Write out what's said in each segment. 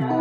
Hey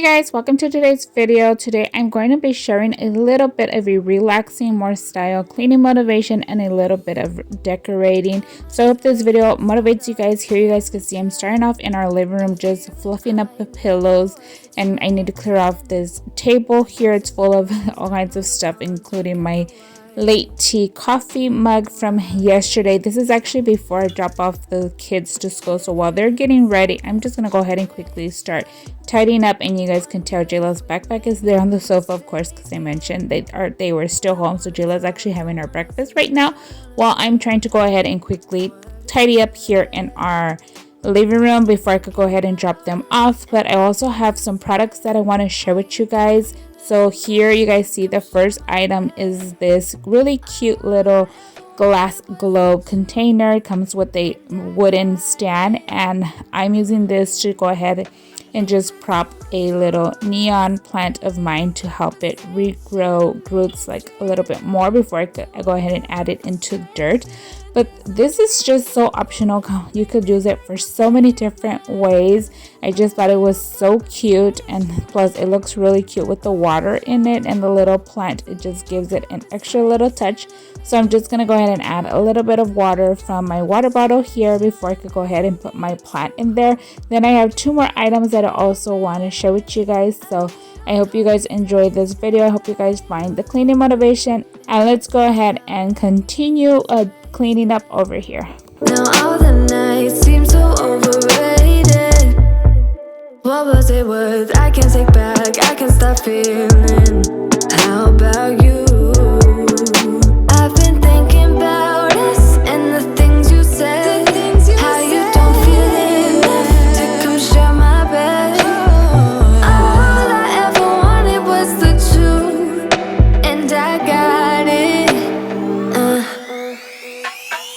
guys, welcome to today's video. Today I'm going to be sharing a little bit of a relaxing, more style, cleaning motivation, and a little bit of decorating. So I hope this video motivates you guys. Here you guys can see I'm starting off in our living room, just fluffing up the pillows, and I need to clear off this table here. It's full of all kinds of stuff, including my late tea coffee mug from yesterday. This is actually before I drop off the kids to school, so while they're getting ready, I'm just gonna go ahead and quickly start tidying up. And you guys can tell Jayla's backpack is there on the sofa, of course, because I mentioned they were still home, so Jayla's actually having her breakfast right now while I'm trying to go ahead and quickly tidy up here in our living room before I could go ahead and drop them off. But I also have some products that I want to share with you guys. So here you guys see the first item is this really cute little glass globe container. It comes with a wooden stand, and I'm using this to go ahead and just prop a little neon plant of mine to help it regrow roots like a little bit more before I go ahead and add it into dirt. But this is just so optional. You could use it for so many different ways. I just thought it was so cute, and plus it looks really cute with the water in it and the little plant. It just gives it an extra little touch. So I'm just gonna go ahead and add a little bit of water from my water bottle here before I could go ahead and put my plant in there. Then I have two more items that I also want to share with you guys. So I hope you guys enjoyed this video. I hope you guys find the cleaning motivation, and let's go ahead and continue cleaning up over here. Now all the nights seem so overrated. What was it worth? I can't take back, I can't stop feeling. How about you? I've been thinking about us and the things you said. How you don't feel enough to come share my bed. All I ever wanted was the truth, and I got it.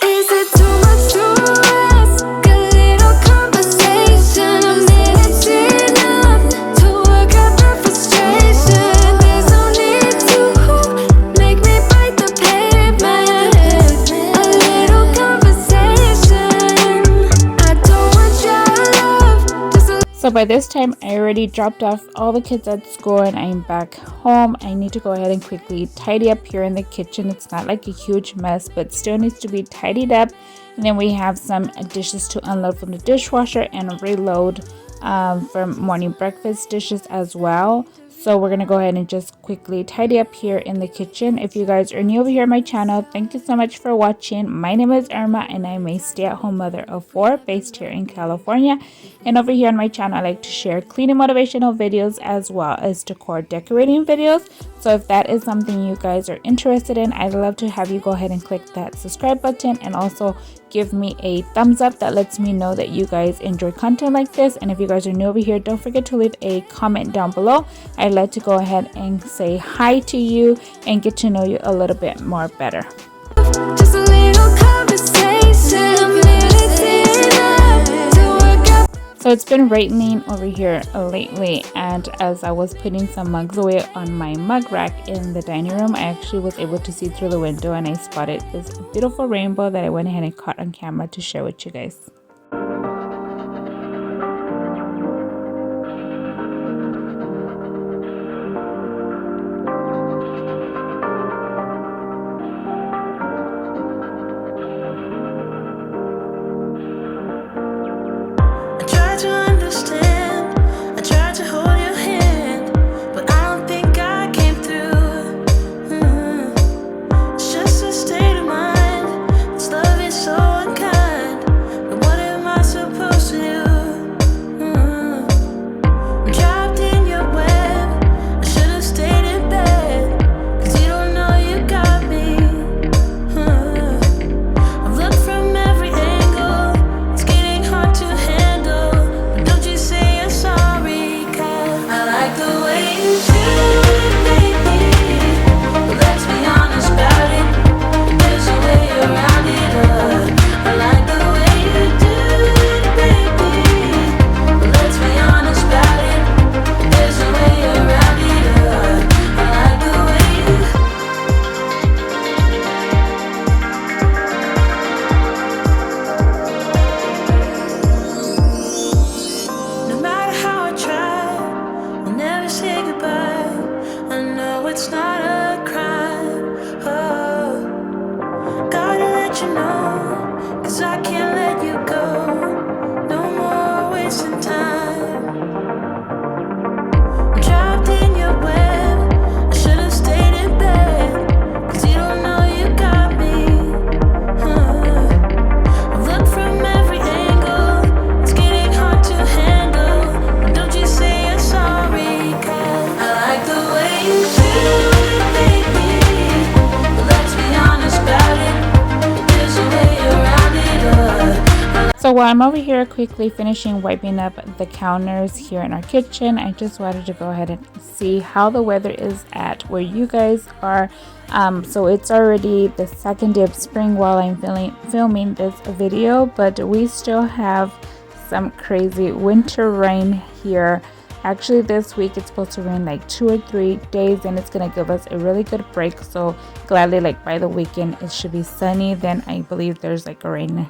Is it too much to ask? A little conversation, a minute's enough to work out the frustration. There's no need to make me bite the pavement. A little conversation. I don't want your love, just a So by this time I already dropped off all the kids at school and I'm back home. I need to go ahead and quickly tidy up here in the kitchen. It's not like a huge mess, but still needs to be tidied up. And then we have some dishes to unload from the dishwasher and reload for morning breakfast dishes as well. So we're gonna go ahead and just quickly tidy up here in the kitchen. If you guys are new over here on my channel, thank you so much for watching. My name is Irma and I'm a stay-at-home mother of 4 based here in California. And over here on my channel, I like to share cleaning motivational videos as well as decor decorating videos. So if that is something you guys are interested in, I'd love to have you go ahead and click that subscribe button, and also give me a thumbs up. That lets me know that you guys enjoy content like this. And if you guys are new over here, don't forget to leave a comment down below. I'd like to go ahead and say hi to you and get to know you a little bit more better. just a little conversation. A minute's enough to work out. So it's been raining over here lately, and as I was putting some mugs away on my mug rack in the dining room, I actually was able to see through the window and I spotted this beautiful rainbow that I went ahead and caught on camera to share with you guys. I tried to understand, I tried to hold your hand, but I don't think I came through. It's just a state of mind, this love is so unkind. And what while I'm over here quickly finishing wiping up the counters here in our kitchen, I just wanted to go ahead and see how the weather is at where you guys are. So it's already the second day of spring while I'm filming this video, but we still have some crazy winter rain here. Actually, this week it's supposed to rain like 2 or 3 days, and it's gonna give us a really good break. So gladly, like by the weekend it should be sunny. Then I believe there's like a rain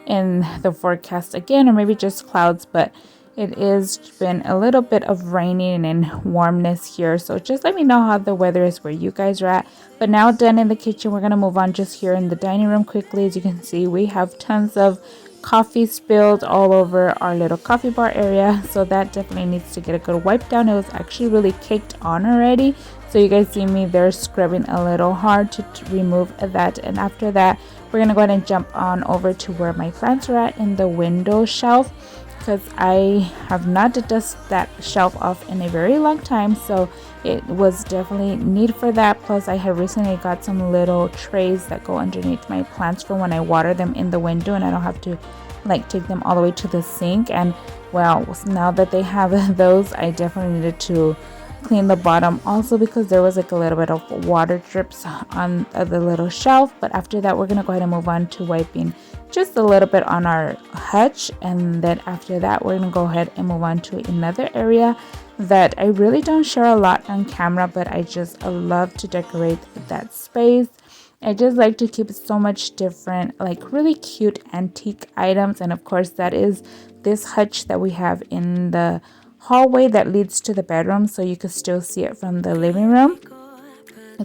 in the forecast again, or maybe just clouds, but it is been a little bit of raining and warmness here. So just let me know how the weather is where you guys are at. But now done in the kitchen, we're gonna move on just here in the dining room quickly. As you can see, we have tons of coffee spilled all over our little coffee bar area, so that definitely needs to get a good wipe down. It was actually really caked on already, so you guys see me there scrubbing a little hard to remove that. And after that, we're gonna go ahead and jump on over to where my plants are at in the window shelf, because I have not dusted that shelf off in a very long time, so it was definitely need for that. Plus I have recently got some little trays that go underneath my plants for when I water them in the window, and I don't have to like take them all the way to the sink. And well, now that they have those, I definitely needed to clean the bottom also, because there was like a little bit of water drips on the little shelf. But after that, we're gonna go ahead and move on to wiping just a little bit on our hutch, and then after that we're gonna go ahead and move on to another area that I really don't share a lot on camera, but I just love to decorate that space. I just like to keep so much different, like really cute antique items. And of course, that is this hutch that we have in the hallway that leads to the bedroom, so you can still see it from the living room.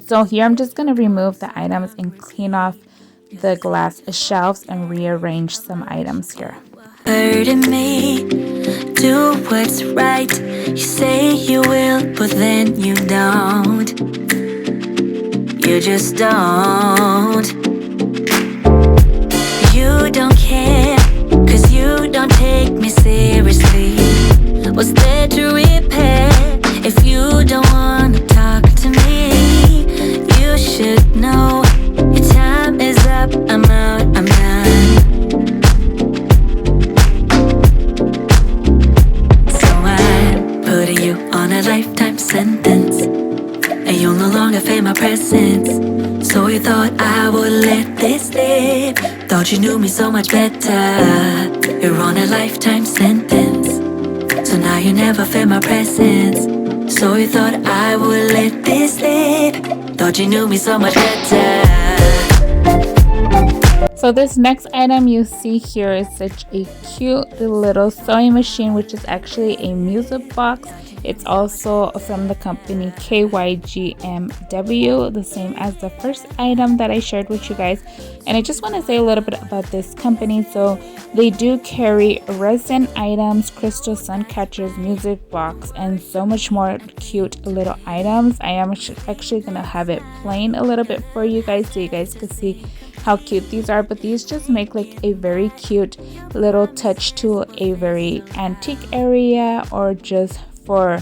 So here I'm just going to remove the items and clean off the glass shelves and rearrange some items here. Hurting me, do what's right. You say you will, but then you don't. You just don't. You don't care, 'cause you don't take me seriously. What's there to repair if you don't wanna talk to me? You should know your time is up. I'm out, I'm done. So I'm putting you on a lifetime sentence, and you'll no longer feel my presence. So you thought I would let this slip. Thought you knew me so much better. You're on a lifetime sentence, so now you never feel my presence. So you thought I would let this slip. Thought you knew me so much better. So this next item you see here is such a cute little sewing machine, which is actually a music box. It's also from the company KYGMW, the same as the first item that I shared with you guys. And I just want to say a little bit about this company. So they do carry resin items, crystal sun catchers, music box, and so much more cute little items. I am actually going to have it playing a little bit for you guys so you guys can see how cute these are. But these just make like a very cute little touch to a very antique area, or just for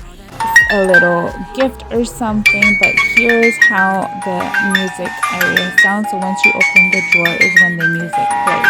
a little gift or something. But here's how the music area sounds. So once you open the drawer is when the music plays.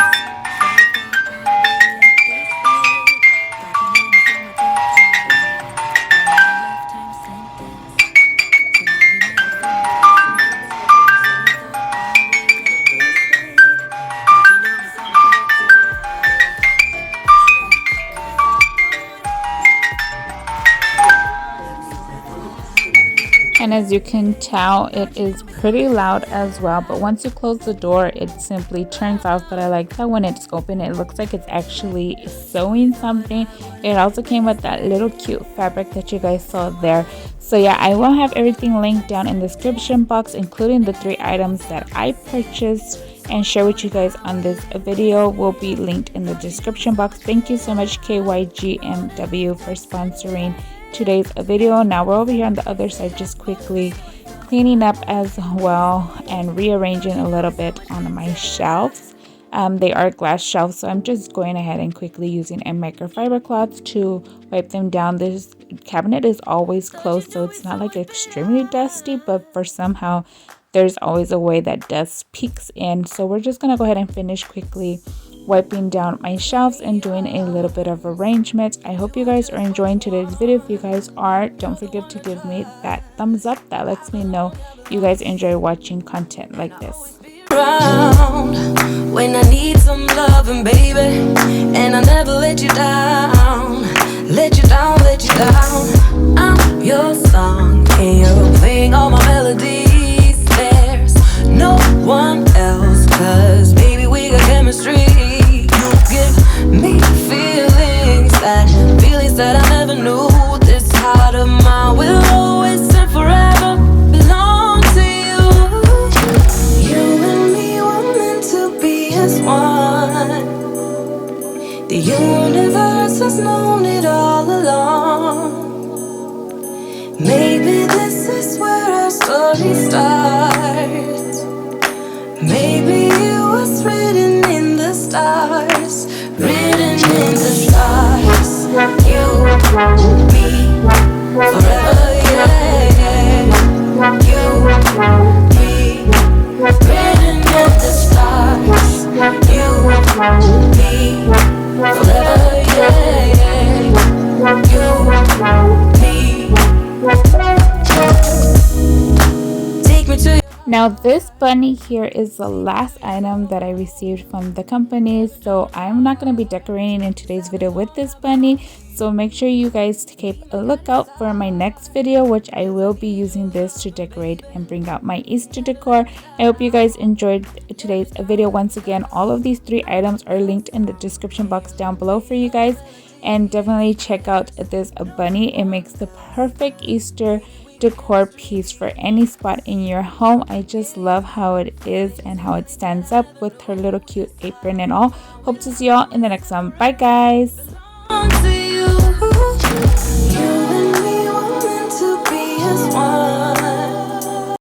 And as you can tell, it is pretty loud as well, but once you close the door, it simply turns off. But I like that when it's open, it looks like it's actually sewing something. It also came with that little cute fabric that you guys saw there. So yeah, I will have everything linked down in the description box, including the 3 items that I purchased and share with you guys on this video will be linked in the description box. Thank you so much KYGMW for sponsoring today's video. Now we're over here on the other side, just quickly cleaning up as well and rearranging a little bit on my shelves. They are glass shelves, so I'm just going ahead and quickly using a microfiber cloth to wipe them down. This cabinet is always closed, so it's not like extremely dusty, but for somehow there's always a way that dust peeks in. So we're just gonna go ahead and finish quickly wiping down my shelves and doing a little bit of arrangement. I hope you guys are enjoying today's video. If you guys are, don't forget to give me that thumbs up. That lets me know you guys enjoy watching content like this. When I need some loving, baby, and I never let you down, let you down, let you down. I'm your song and you're playing all my melodies. There's no one else, 'cause baby we got chemistry. You give me feelings that I never knew. This heart of mine will always and forever belong to you. You and me were meant to be as one. The universe has known it all along. Maybe this is where our story starts. Maybe it was written in the stars, written in the stars. You, me, forever, yeah. You, me, written in the stars. You, me, forever, yeah. You, me. Take me to. Now this bunny here is the last item that I received from the company, so I'm not going to be decorating in today's video with this bunny. So make sure you guys keep a lookout for my next video, which I will be using this to decorate and bring out my Easter decor. I hope you guys enjoyed today's video. Once again, all of these 3 items are linked in the description box down below for you guys, and definitely check out this bunny. It makes the perfect Easter decor piece for any spot in your home. I just love how it is and how it stands up with her little cute apron and all. Hope to see y'all in the next one. Bye guys.